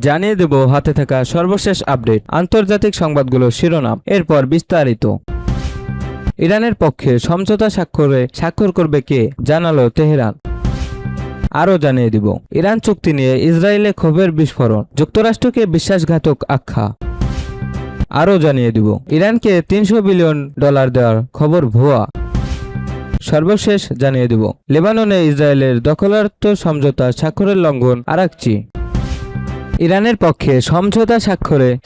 জানিয়ে দেব হাতে থাকা সর্বশেষ আপডেট, আন্তর্জাতিক সংবাদগুলোর শিরোনাম, এরপর বিস্তারিত। ইরানের পক্ষে সমঝোতা স্বাক্ষর করবে কে, জানালো তেহরান। আরও জানিয়ে দিব ইরান চুক্তি নিয়ে ইসরায়েলে ক্ষোভের বিস্ফোরণ, যুক্তরাষ্ট্রকে বিশ্বাসঘাতক আখ্যা। আরও জানিয়ে দিব ইরানকে $300 বিলিয়ন দেওয়ার খবর ভুয়া। সর্বশেষ জানিয়ে দিব লেবাননে ইসরায়েলের দখলার্থ সমঝোতা স্বাক্ষরের লঙ্ঘন আরাকচি। ইরানের পক্ষে সমঝোতা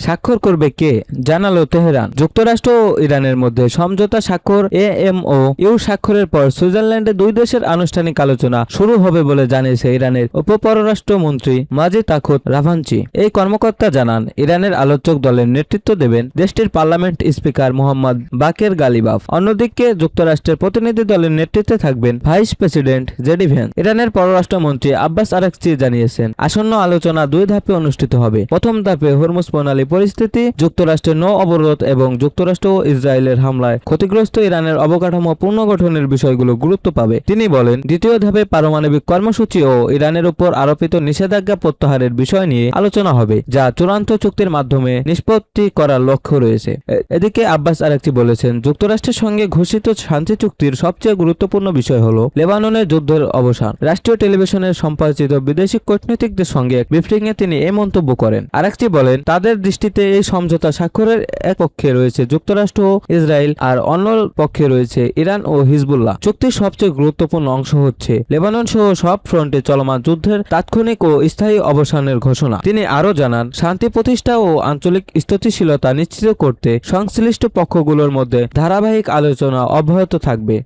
স্বাক্ষর করবে কে, জানালো তেহরান। যুক্তরাষ্ট্র ও ইরানের মধ্যে সমঝোতা স্বাক্ষর এমওইউ স্বাক্ষরের পর সুইজারল্যান্ডে দুই দেশের আনুষ্ঠানিক আলোচনা শুরু হবে বলে জানিয়েছে ইরানের উপপররাষ্ট্রমন্ত্রী মাজিদ আখত রাভাঞ্চি। এই কর্মকর্তা জানান, ইরানের আলোচক দলের নেতৃত্ব দেবেন দেশটির পার্লামেন্ট স্পিকার মোহাম্মদ বাকের গালিবাফ। অন্যদিকে যুক্তরাষ্ট্রের প্রতিনিধি দলের নেতৃত্বে থাকবেন ভাইস প্রেসিডেন্ট জেডি ভ্যান্স। ইরানের পররাষ্ট্রমন্ত্রী আব্বাস আরাকচি জানিয়েছেন, আসন্ন আলোচনা দুই ধাপে অনুষ্ঠিত হবে। প্রথম ধাপে হরমুজ প্রণালী পরিস্থিতি, যুক্তরাষ্ট্রের নৌ অবরোধ এবং যুক্তরাষ্ট্র ও ইসরায়েলের হামলায় ক্ষতিগ্রস্ত ইরানের অবকাঠামো পুনর্গঠনের বিষয়গুলো গুরুত্ব পাবে। তিনি বলেন, দ্বিতীয় ধাপে পারমাণবিক কর্মসূচি ও ইরানের উপর আরোপিত নিষেধাজ্ঞা প্রত্যাহারের বিষয় নিয়ে আলোচনা হবে, যা চূড়ান্ত চুক্তির মাধ্যমে নিষ্পত্তি করার লক্ষ্য রয়েছে। এদিকে আব্বাস আরাকচি বলেছেন, যুক্তরাষ্ট্রের সঙ্গে ঘোষিত শান্তি চুক্তির সবচেয়ে গুরুত্বপূর্ণ বিষয় হল লেবাননের যুদ্ধের অবসান। রাষ্ট্রীয় টেলিভিশনের সম্প্রচারিত বিদেশি কূটনীতিকদের সঙ্গে ব্রিফিংয়ে তিনি এই মন্তব্য করেন। আরাকচি বলেন, তাদের দৃষ্টিতে এই সমঝোতা স্বাক্ষরের এক পক্ষে রয়েছে যুক্তরাষ্ট্র ও ইসরায়েল, আর অন্য পক্ষে রয়েছে ইরান ও হিজবুল্লাহ। চুক্তির সবচেয়ে গুরুত্বপূর্ণ অংশ হচ্ছে লেবানন সহ সব ফ্রন্টে চলমান যুদ্ধের তাৎক্ষণিক ও স্থায়ী অবসানের ঘোষণা। তিনি আরও জানান, শান্তি প্রতিষ্ঠা ও আঞ্চলিক স্থিতিশীলতা নিশ্চিত করতে সংশ্লিষ্ট পক্ষগুলোর মধ্যে ধারাবাহিক আলোচনা অব্যাহত থাকবে।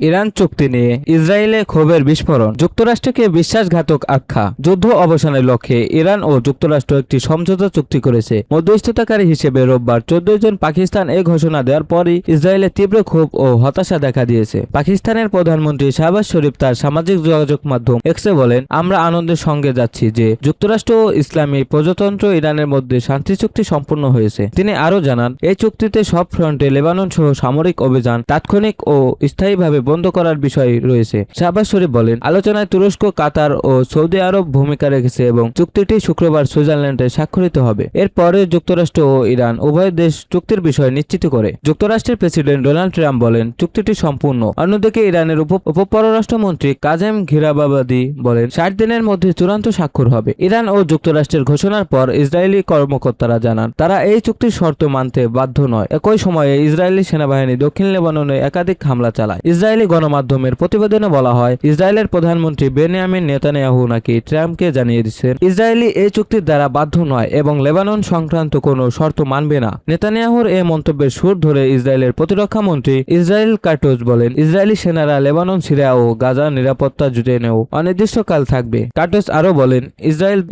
ইরান চুক্তি নিয়ে ইসরায়েলে ক্ষোভের বিস্ফোরণ, যুক্তরাষ্ট্রকে বিশ্বাসঘাতক আখ্যা। যুদ্ধ অবসানের লক্ষ্যে ইরান ও যুক্তরাষ্ট্র একটি সমঝোতা চুক্তি করেছে। মধ্যস্থতাকারী হিসেবে রোববার 14 জন পাকিস্তান এই ঘোষণা দেওয়ার পরই ইসরায়েলে তীব্র ক্ষোভ ও হতাশা দেখা দিয়েছে। পাকিস্তানের প্রধানমন্ত্রী শাহবাজ শরীফ তার সামাজিক যোগাযোগ মাধ্যম এক্সে বলেন, আমরা আনন্দের সঙ্গে যাচ্ছি যে যুক্তরাষ্ট্র ও ইসলামী প্রজাতন্ত্র ইরানের মধ্যে শান্তি চুক্তি সম্পূর্ণ হয়েছে। তিনি আরও জানান, এই চুক্তিতে সব ফ্রন্টে লেবানন সহ সামরিক অভিযান তাৎক্ষণিক ও স্থায়ীভাবে বন্ধ করার বিষয় রয়েছে। শাহবাজ শরীফ বলেন, আলোচনায় তুরস্ক, কাতার ও সৌদি আরব ভূমিকা রেখেছে এবং চুক্তিটি শুক্রবার সুইজারল্যান্ডে স্বাক্ষরিত হবে। এরপরে যুক্তরাষ্ট্র ও ইরান উভয় দেশ চুক্তির বিষয় নিশ্চিত করে। যুক্তরাষ্ট্রের প্রেসিডেন্ট ডোনাল্ড ট্রাম্প বলেন, চুক্তিটি সম্পূর্ণ। অন্যদিকে ইরানের উপপররাষ্ট্রমন্ত্রী কাজেম ঘিরাবাবাদি বলেন, 60 দিনের মধ্যে চূড়ান্ত স্বাক্ষর হবে। ইরান ও যুক্তরাষ্ট্রের ঘোষণার পর ইসরায়েলি কর্মকর্তারা জানান, তারা এই চুক্তির শর্ত মানতে বাধ্য নয়। একই সময়ে ইসরায়েলি সেনাবাহিনী দক্ষিণ লেবাননে একাধিক হামলা চালায়। ইসরায়েলি গণমাধ্যমের প্রতিবেদনে বলা হয়, ইসরায়েলের প্রধানমন্ত্রী বেনিয়ামিন নেতানিয়াহু নাকি ট্রাম্পকে জানিয়ে দিচ্ছেন, ইসরায়েলি এই চুক্তির দ্বারা বাধ্য নয় এবং লেবানন সংক্রান্ত কোনো শর্ত মানবে না। নেতানিয়াহুর এই মন্তব্যের সুর ধরে ইসরায়েলের প্রতিরক্ষা মন্ত্রী ইসরায়েল কার্টোজ বলেন, ইসরায়েলি সেনারা লেবানন, সিরিয়া ও গাজার নিরাপত্তা জুটে নেও অনির্দিষ্টকাল থাকবে। কার্টোজ আরও বলেন,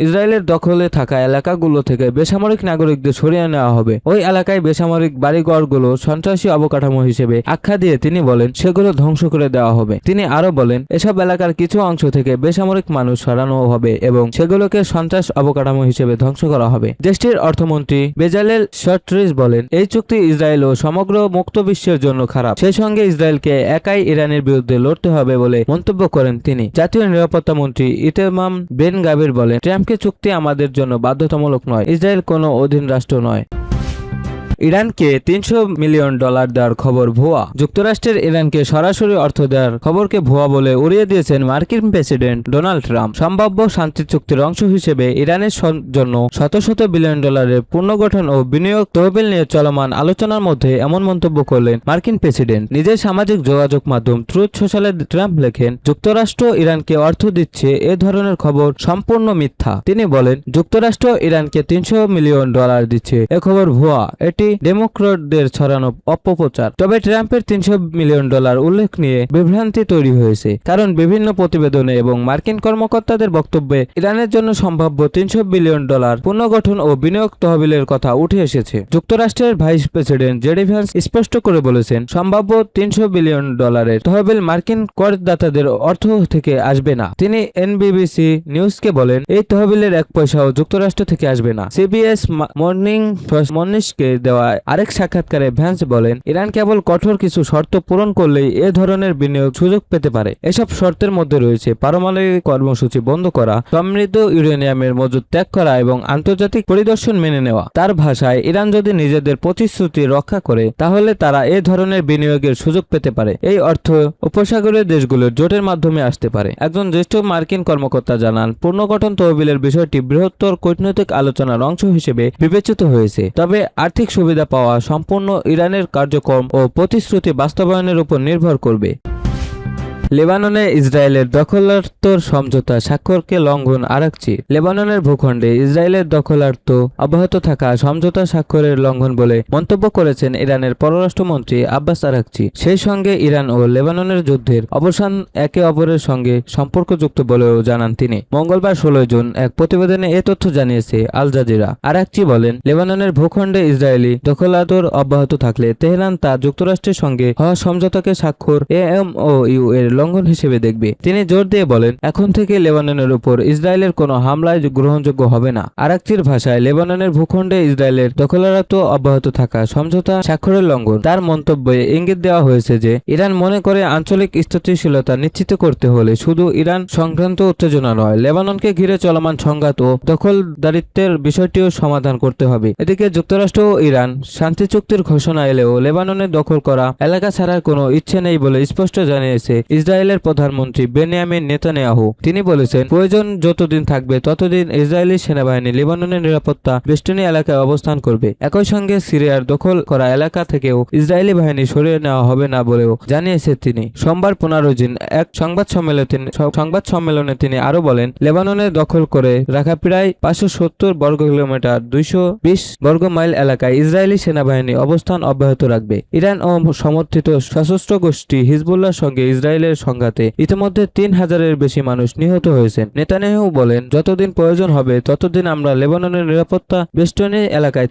ইসরায়েলের দখলে থাকা এলাকাগুলো থেকে বেসামরিক নাগরিকদের সরিয়ে নেওয়া হবে। ওই এলাকায় বেসামরিক বাড়িঘরগুলো সন্ত্রাসী অবকাঠামো হিসেবে আখ্যা দিয়ে তিনি বলেন, সেগুলো ধ্বংস করে দেওয়া হবে। তিনি আরো বলেন, এসব এলাকার কিছু অংশ থেকে বেসামরিক মানুষ সরানো হবে এবং সেগুলোকে সন্ত্রাস অবকাঠামো হিসেবে ধ্বংস করা হবে। দেশটির অর্থমন্ত্রী বেজালেল স্মোট্রিচ বলেন, এই চুক্তি ইসরায়েল ও সমগ্র মুক্ত বিশ্বের জন্য খারাপ। সেই সঙ্গে ইসরায়েলকে একাই ইরানের বিরুদ্ধে লড়তে হবে বলে মন্তব্য করেন তিনি। জাতীয় নিরাপত্তা মন্ত্রী ইতেমাম বেন গাবির বলেন, ট্রাম্পকে চুক্তি আমাদের জন্য বাধ্যতামূলক নয়। ইসরায়েল কোনো অধীন রাষ্ট্র নয়। ইরানকে $300 মিলিয়ন দেওয়ার খবর ভুয়া, যুক্তরাষ্ট্রের ইরানকে সরাসরি অর্থ দেওয়ার খবরকে ভুয়া বলে উড়িয়ে দিয়েছেন মার্কিন প্রেসিডেন্ট ডোনাল্ড ট্রাম্প। সম্ভাব্য শান্তি চুক্তির অংশ হিসেবে ইরানের জন্য শত শত বিলিয়ন ডলারের পুনর্গঠন ও বিনিয়োগ তহবিল নিয়ে চলমান আলোচনার মধ্যে এমন মন্তব্য করলেন মার্কিন প্রেসিডেন্ট। নিজের সামাজিক যোগাযোগ মাধ্যম ট্রুথ সোশ্যালে ট্রাম্প লেখেন, যুক্তরাষ্ট্র ইরানকে অর্থ দিচ্ছে এ ধরনের খবর সম্পূর্ণ মিথ্যা। তিনি বলেন, যুক্তরাষ্ট্র ইরানকে $300 মিলিয়ন দিচ্ছে, এ খবর ভুয়া। এটি ডেমোক্র্যাটদের ছড়ানো অপপ্রচার। তবে ট্রাম্পের $300 মিলিয়ন উল্লেখ নিয়ে বিভ্রান্তি তৈরি হয়েছে, কারণ বিভিন্ন প্রতিবেদনে এবং মার্কিন কর্মকর্তাদের বক্তব্যে ইরানের জন্য সম্ভাব্য $300 বিলিয়ন পুনর্গঠন ও বিনিয়োগ তহবিলের কথা উঠে এসেছে। যুক্তরাষ্ট্রের ভাইস প্রেসিডেন্ট জেডি ভ্যান্স স্পষ্ট করে বলেছেন, সম্ভাব্য $300 বিলিয়ন তহবিল মার্কিন করদাতাদের অর্থ থেকে আসবে না। তিনি এনবিবিসি নিউজকে বলেন, এই তহবিলের এক পয়সাও যুক্তরাষ্ট্র থেকে আসবে না। সিবিএস মর্নিংকে দেওয়া দেওয়া আরেক সাক্ষাৎকারে ভ্যান্স বলেন, ইরান কেবল কঠোর কিছু শর্ত পূরণ করলেই এ ধরনের বিনিয়োগ সুযোগ পেতে পারে। এসব শর্তের মধ্যে রয়েছে পারমাণবিক কর্মসূচি বন্ধ করা, সমৃদ্ধ ইউরেনিয়ামের মজুদ ত্যাগ করা এবং আন্তর্জাতিক পরিদর্শন মেনে নেওয়া। তার ভাষায়, ইরান যদি নিজেদের প্রতিশ্রুতি রক্ষা করে তাহলে তারা এ ধরনের বিনিয়োগের সুযোগ পেতে পারে। এই অর্থ উপসাগরীয় দেশগুলোর জোটের মাধ্যমে আসতে পারে। একজন জ্যেষ্ঠ মার্কিন কর্মকর্তা জানান, পুনর্গঠন তহবিলের বিষয়টি বৃহত্তর কূটনৈতিক আলোচনার অংশ হিসেবে বিবেচিত হয়েছে, তবে আর্থিক সুবিধা পাওয়া সম্পূর্ণ ইরানের কার্যক্রম ও প্রতিশ্রুতি বাস্তবায়নের উপর নির্ভর করবে। লেবাননে ইসরায়েলের দখলার্থ সমঝোতা স্বাক্ষরকে লঙ্ঘন আরাকচি। লেবাননের ভূখণ্ডে ইসরায়েলের দখলার্থ অব্যাহত থাকা সমঝোতা স্বাক্ষরের লঙ্ঘন বলে মন্তব্য করেছেন ইরানের পররাষ্ট্রমন্ত্রী আব্বাস আরাকচি। সেই সঙ্গে ইরান ও লেবাননের যুদ্ধের অবসান একে অপরের সঙ্গে সম্পর্কযুক্ত বলেও জানান তিনি। মঙ্গলবার 16 জুন এক প্রতিবেদনে এ তথ্য জানিয়েছে আল জাজিরা। আরাকচি বলেন, লেবাননের ভূখণ্ডে ইসরায়েলি দখলার্থ অব্যাহত থাকলে তেহরান তা যুক্তরাষ্ট্রের সঙ্গে হওয়া সমঝোতাকে স্বাক্ষর এমওইউ এর লঙ্ঘন হিসেবে দেখবে। তিনি জোর দিয়ে বলেন, এখন থেকে লেবাননের উপর ইসরায়েলের কোনো হামলায় গ্রহণযোগ্য হবে না। আরাকচির ভাষায়, লেবাননের ভূখণ্ডে ইসরায়েলের দখলার্থ অব্যাহত থাকা সমঝোতা স্বাক্ষরের লঙ্ঘন। তার মন্তব্যে ইঙ্গিত দেওয়া হয়েছে যে ইরান মনে করে আঞ্চলিক স্থিতিশীলতা নিশ্চিত করতে হলে শুধু ইরান সংক্রান্ত উত্তেজনা নয়, লেবাননকে ঘিরে চলমান সংঘাত ও দখলদারিত্বের বিষয়টিও সমাধান করতে হবে। এদিকে যুক্তরাষ্ট্র ও ইরান শান্তি চুক্তির ঘোষণা এলেও লেবাননের দখল করা এলাকা ছাড়ার কোনো ইচ্ছে নেই বলে স্পষ্ট জানিয়েছে ইসরায়েলের প্রধানমন্ত্রী বেনিয়ামিন নেতানিয়াহু। তিনি বলেছেন, প্রয়োজন যতদিন থাকবে ততদিন ইসরায়েলি সেনাবাহিনী লেবাননের নিরাপত্তা বেষ্টনী এলাকায় অবস্থান করবে। একই সঙ্গে সিরিয়ার দখল করা এলাকা থেকেও ইসরায়েলি বাহিনী সরিয়ে নেওয়া হবে না বলেও জানিয়েছে তিনি। সোমবার 15 জুন এক সংবাদ সম্মেলনে তিনি আরো বলেন, লেবাননে দখল করে রাখা প্রায় 570 বর্গ কিলোমিটার 220 বর্গ মাইল এলাকায় ইসরায়েলি সেনাবাহিনী অবস্থান অব্যাহত রাখবে। ইরান ও সমর্থিত সশস্ত্র গোষ্ঠী হিজবুল্লাহর সঙ্গে ইসরায়েলের সংঘাতে ইতিমধ্যে 3000-এর বেশি মানুষ নিহত হয়েছেন। নেতানিয়াহু বলেন, যতদিন প্রয়োজন হবে ততদিন আমরা লেবাননের নিরাপত্তা বেষ্টনী এলাকায়